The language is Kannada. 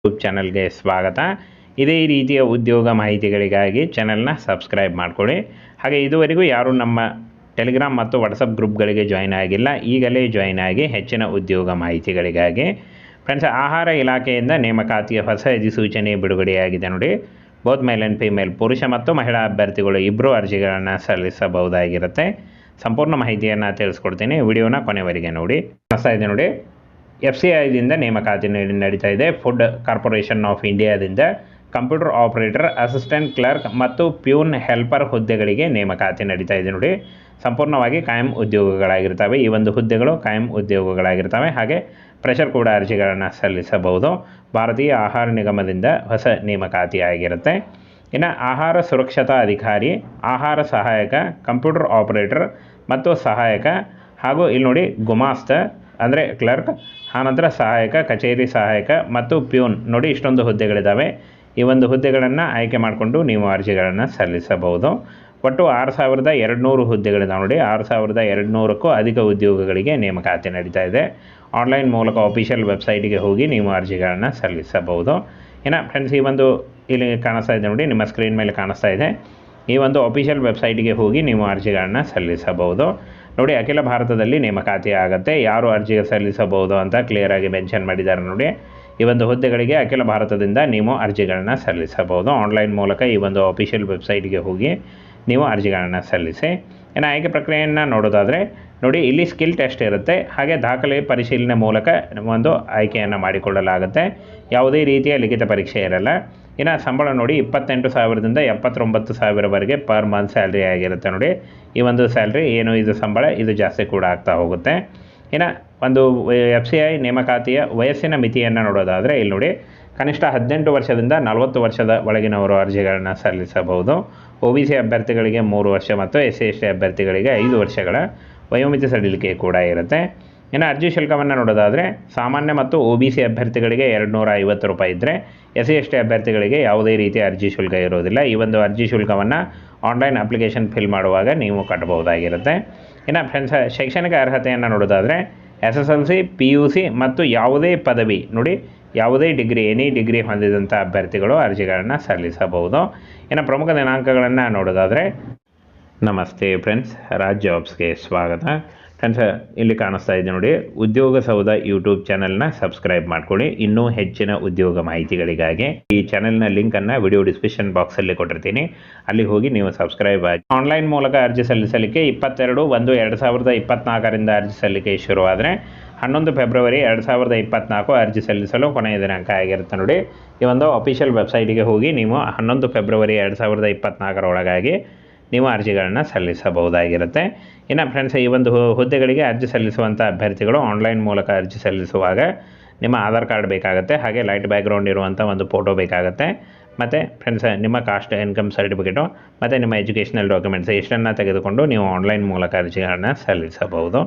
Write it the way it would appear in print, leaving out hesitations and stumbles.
ಯೂಟ್ಯೂಬ್ ಚಾನಲ್ಗೆ ಸ್ವಾಗತ. ಇದೇ ರೀತಿಯ ಉದ್ಯೋಗ ಮಾಹಿತಿಗಳಿಗಾಗಿ ಚಾನಲ್ನ ಸಬ್ಸ್ಕ್ರೈಬ್ ಮಾಡಿಕೊಳ್ಳಿ. ಹಾಗೆ ಇದುವರೆಗೂ ಯಾರು ನಮ್ಮ ಟೆಲಿಗ್ರಾಮ್ ಮತ್ತು ವಾಟ್ಸಪ್ ಗ್ರೂಪ್ಗಳಿಗೆ ಜಾಯ್ನ್ ಆಗಿಲ್ಲ, ಈಗಲೇ ಜಾಯ್ನ್ ಆಗಿ ಹೆಚ್ಚಿನ ಉದ್ಯೋಗ ಮಾಹಿತಿಗಳಿಗಾಗಿ. ಫ್ರೆಂಡ್ಸ್, ಆಹಾರ ಇಲಾಖೆಯಿಂದ ನೇಮಕಾತಿಯ ಹೊಸ ಅಧಿಸೂಚನೆ ಬಿಡುಗಡೆಯಾಗಿದೆ ನೋಡಿ. ಬೋತ್ ಮೇಲ್ ಆ್ಯಂಡ್ ಫೀಮೇಲ್, ಪುರುಷ ಮತ್ತು ಮಹಿಳಾ ಅಭ್ಯರ್ಥಿಗಳು ಇಬ್ಬರು ಅರ್ಜಿಗಳನ್ನು ಸಲ್ಲಿಸಬಹುದಾಗಿರುತ್ತೆ. ಸಂಪೂರ್ಣ ಮಾಹಿತಿಯನ್ನು ತಿಳಿಸ್ಕೊಡ್ತೀನಿ, ವಿಡಿಯೋನ ಕೊನೆವರೆಗೆ ನೋಡಿ. ಕಾಣಿಸ್ತಾ ಇದೆ ನೋಡಿ, FCIದಿಂದ ನೇಮಕಾತಿ ನಡೀತಾ ಇದೆ. ಫುಡ್ ಕಾರ್ಪೊರೇಷನ್ ಆಫ್ ಇಂಡಿಯಾದಿಂದ ಕಂಪ್ಯೂಟರ್ ಆಪರೇಟರ್, ಅಸಿಸ್ಟೆಂಟ್ ಕ್ಲರ್ಕ್ ಮತ್ತು ಪ್ಯೂನ್ ಹೆಲ್ಪರ್ ಹುದ್ದೆಗಳಿಗೆ ನೇಮಕಾತಿ ನಡೀತಾ ಇದೆ ನೋಡಿ. ಸಂಪೂರ್ಣವಾಗಿ ಕಾಯಂ ಉದ್ಯೋಗಗಳಾಗಿರ್ತವೆ. ಈ ಒಂದು ಹುದ್ದೆಗಳು ಕಾಯಂ ಉದ್ಯೋಗಗಳಾಗಿರ್ತವೆ. ಹಾಗೆ ಪ್ರೆಷರ್ ಕೂಡ ಅರ್ಜಿಗಳನ್ನು ಸಲ್ಲಿಸಬಹುದು. ಭಾರತೀಯ ಆಹಾರ ನಿಗಮದಿಂದ ಹೊಸ ನೇಮಕಾತಿ ಆಗಿರುತ್ತೆ. ಇನ್ನು ಆಹಾರ ಸುರಕ್ಷತಾ ಅಧಿಕಾರಿ, ಆಹಾರ ಸಹಾಯಕ, ಕಂಪ್ಯೂಟರ್ ಆಪರೇಟರ್ ಮತ್ತು ಸಹಾಯಕ, ಹಾಗೂ ಇಲ್ಲಿ ನೋಡಿ ಗುಮಾಸ್ತ ಅಂದರೆ ಕ್ಲರ್ಕ್, ಆನಂತರ ಸಹಾಯಕ, ಕಚೇರಿ ಸಹಾಯಕ ಮತ್ತು ಪ್ಯೂನ್ ನೋಡಿ, ಇಷ್ಟೊಂದು ಹುದ್ದೆಗಳಿದ್ದಾವೆ. ಈ ಒಂದು ಹುದ್ದೆಗಳನ್ನು ಆಯ್ಕೆ ಮಾಡಿಕೊಂಡು ನೀವು ಅರ್ಜಿಗಳನ್ನು ಸಲ್ಲಿಸಬಹುದು. ಒಟ್ಟು 6200 ಹುದ್ದೆಗಳಿದ್ದಾವೆ ನೋಡಿ. 6200ಕ್ಕೂ ಅಧಿಕ ಉದ್ಯೋಗಗಳಿಗೆ ನೇಮಕಾತಿ ನಡೀತಾ ಇದೆ. ಆನ್ಲೈನ್ ಮೂಲಕ ಅಫಿಷಿಯಲ್ ವೆಬ್ಸೈಟಿಗೆ ಹೋಗಿ ನೀವು ಅರ್ಜಿಗಳನ್ನು ಸಲ್ಲಿಸಬಹುದು. ಇನ್ನು ಫ್ರೆಂಡ್ಸ್, ಈ ಒಂದು ಇಲ್ಲಿ ಕಾಣಿಸ್ತಾ ಇದೆ ನೋಡಿ, ನಿಮ್ಮ ಸ್ಕ್ರೀನ್ ಮೇಲೆ ಕಾಣಿಸ್ತಾ ಇದೆ. ಈ ಒಂದು ಅಫಿಷಿಯಲ್ ವೆಬ್ಸೈಟಿಗೆ ಹೋಗಿ ನೀವು ಅರ್ಜಿಗಳನ್ನು ಸಲ್ಲಿಸಬಹುದು ನೋಡಿ. ಅಖಿಲ ಭಾರತದಲ್ಲಿ ನೇಮಕಾತಿ ಆಗುತ್ತೆ. ಯಾರು ಅರ್ಜಿಗೆ ಸಲ್ಲಿಸಬಹುದು ಅಂತ ಕ್ಲಿಯರಾಗಿ ಮೆನ್ಷನ್ ಮಾಡಿದ್ದಾರೆ ನೋಡಿ. ಈ ಒಂದು ಹುದ್ದೆಗಳಿಗೆ ಅಖಿಲ ಭಾರತದಿಂದ ನೀವು ಅರ್ಜಿಗಳನ್ನು ಸಲ್ಲಿಸಬಹುದು. ಆನ್ಲೈನ್ ಮೂಲಕ ಈ ಒಂದು ಅಫಿಷಿಯಲ್ ವೆಬ್ಸೈಟ್ಗೆ ಹೋಗಿ ನೀವು ಅರ್ಜಿಗಳನ್ನು ಸಲ್ಲಿಸಿ. ಇನ್ನು ಆಯ್ಕೆ ಪ್ರಕ್ರಿಯೆಯನ್ನು ನೋಡೋದಾದರೆ ನೋಡಿ, ಇಲ್ಲಿ ಸ್ಕಿಲ್ ಟೆಸ್ಟ್ ಇರುತ್ತೆ. ಹಾಗೆ ದಾಖಲೆ ಪರಿಶೀಲನೆ ಮೂಲಕ ಒಂದು ಆಯ್ಕೆಯನ್ನು ಮಾಡಿಕೊಳ್ಳಲಾಗುತ್ತೆ. ಯಾವುದೇ ರೀತಿಯ ಲಿಖಿತ ಪರೀಕ್ಷೆ ಇರಲ್ಲ. ಇನ್ನು ಸಂಬಳ ನೋಡಿ, 28,000ದಿಂದ 79,000ವರೆಗೆ ಪರ್ ಮಂತ್ ಸ್ಯಾಲ್ರಿ ಆಗಿರುತ್ತೆ ನೋಡಿ. ಈ ಒಂದು ಸ್ಯಾಲ್ರಿ ಏನು, ಇದು ಸಂಬಳ, ಇದು ಜಾಸ್ತಿ ಕೂಡ ಆಗ್ತಾ ಹೋಗುತ್ತೆ. ಇನ್ನು ಒಂದು FCI ನೇಮಕಾತಿಯ ವಯಸ್ಸಿನ ಮಿತಿಯನ್ನು ನೋಡೋದಾದರೆ ಇಲ್ಲಿ ನೋಡಿ, ಕನಿಷ್ಠ 18 ವರ್ಷದಿಂದ 40 ವರ್ಷದ ಒಳಗಿನವರು ಅರ್ಜಿಗಳನ್ನು ಸಲ್ಲಿಸಬಹುದು. OBC ಅಭ್ಯರ್ಥಿಗಳಿಗೆ 3 ವರ್ಷ ಮತ್ತು SC/ST ಅಭ್ಯರ್ಥಿಗಳಿಗೆ 5 ವರ್ಷಗಳ ವಯೋಮಿತಿ ಸಡಿಲಿಕೆ ಕೂಡ ಇರುತ್ತೆ. ಇನ್ನು ಅರ್ಜಿ ಶುಲ್ಕವನ್ನು ನೋಡೋದಾದರೆ ಸಾಮಾನ್ಯ ಮತ್ತು OBC ಅಭ್ಯರ್ಥಿಗಳಿಗೆ 250 ರೂಪಾಯಿ ಇದ್ದರೆ, SC/ST ಅಭ್ಯರ್ಥಿಗಳಿಗೆ ಯಾವುದೇ ರೀತಿಯ ಅರ್ಜಿ ಶುಲ್ಕ ಇರೋದಿಲ್ಲ. ಈ ಒಂದು ಅರ್ಜಿ ಶುಲ್ಕವನ್ನು ಆನ್ಲೈನ್ ಅಪ್ಲಿಕೇಶನ್ ಫಿಲ್ ಮಾಡುವಾಗ ನೀವು ಕಟ್ಟಬಹುದಾಗಿರುತ್ತೆ. ಇನ್ನು ಫ್ರೆಂಡ್ಸ್, ಶೈಕ್ಷಣಿಕ ಅರ್ಹತೆಯನ್ನು ನೋಡೋದಾದರೆ SSLC, PUC ಮತ್ತು ಯಾವುದೇ ಪದವಿ ನೋಡಿ, ಯಾವುದೇ ಡಿಗ್ರಿ, ಎನಿ ಡಿಗ್ರಿ ಹೊಂದಿದಂಥ ಅಭ್ಯರ್ಥಿಗಳು ಅರ್ಜಿಗಳನ್ನು ಸಲ್ಲಿಸಬಹುದು. ಇನ್ನು ಪ್ರಮುಖ ದಿನಾಂಕಗಳನ್ನು ನೋಡೋದಾದರೆ, ನಮಸ್ತೆ ಫ್ರೆಂಡ್ಸ್, ರಾಜ್ ಜಾಬ್ಸ್ಗೆ ಸ್ವಾಗತ. ಫ್ರೆಂಡ್ಸ್, ಇಲ್ಲಿ ಕಾಣಿಸ್ತಾ ಇದೆ ನೋಡಿ, ಉದ್ಯೋಗ ಸೌಧ ಯೂಟ್ಯೂಬ್ ಚಾನಲ್ನ ಸಬ್ಸ್ಕ್ರೈಬ್ ಮಾಡ್ಕೊಳ್ಳಿ. ಇನ್ನೂ ಹೆಚ್ಚಿನ ಉದ್ಯೋಗ ಮಾಹಿತಿಗಳಿಗಾಗಿ ಈ ಚಾನಲ್ನ ಲಿಂಕನ್ನು ವಿಡಿಯೋ ಡಿಸ್ಕ್ರಿಪ್ಷನ್ ಬಾಕ್ಸಲ್ಲಿ ಕೊಟ್ಟಿರ್ತೀನಿ, ಅಲ್ಲಿ ಹೋಗಿ ನೀವು ಸಬ್ಸ್ಕ್ರೈಬ್ ಆಗಿ. ಆನ್ಲೈನ್ ಮೂಲಕ ಅರ್ಜಿ ಸಲ್ಲಿಸಲಿಕ್ಕೆ 22/1/2024ರಿಂದ ಅರ್ಜಿ ಸಲ್ಲಿಕೆ ಶುರುವಾದರೆ 11 ಫೆಬ್ರವರಿ 2024 ಅರ್ಜಿ ಸಲ್ಲಿಸಲು ಕೊನೆಯ ದಿನಾಂಕ ಆಗಿರುತ್ತೆ ನೋಡಿ. ಈ ಒಂದು ಅಫಿಷಿಯಲ್ ವೆಬ್ಸೈಟಿಗೆ ಹೋಗಿ ನೀವು 11 ಫೆಬ್ರವರಿ 2024 ನೀವು ಅರ್ಜಿಗಳನ್ನು ಸಲ್ಲಿಸಬಹುದಾಗಿರುತ್ತೆ. ಇನ್ನು ಫ್ರೆಂಡ್ಸ್, ಈ ಒಂದು ಹುದ್ದೆಗಳಿಗೆ ಅರ್ಜಿ ಸಲ್ಲಿಸುವಂಥ ಅಭ್ಯರ್ಥಿಗಳು ಆನ್ಲೈನ್ ಮೂಲಕ ಅರ್ಜಿ ಸಲ್ಲಿಸುವಾಗ ನಿಮ್ಮ ಆಧಾರ್ ಕಾರ್ಡ್ ಬೇಕಾಗುತ್ತೆ. ಹಾಗೆ ಲೈಟ್ ಬ್ಯಾಕ್ಗ್ರೌಂಡ್ ಇರುವಂಥ ಒಂದು ಫೋಟೋ ಬೇಕಾಗುತ್ತೆ. ಮತ್ತು ಫ್ರೆಂಡ್ಸ್, ನಿಮ್ಮ ಕಾಸ್ಟ್ ಇನ್ಕಮ್ ಸರ್ಟಿಫಿಕೇಟು ಮತ್ತು ನಿಮ್ಮ ಎಜುಕೇಷನಲ್ ಡಾಕ್ಯುಮೆಂಟ್ಸ್ ಇಷ್ಟನ್ನು ತೆಗೆದುಕೊಂಡು ನೀವು ಆನ್ಲೈನ್ ಮೂಲಕ ಅರ್ಜಿಗಳನ್ನು ಸಲ್ಲಿಸಬಹುದು.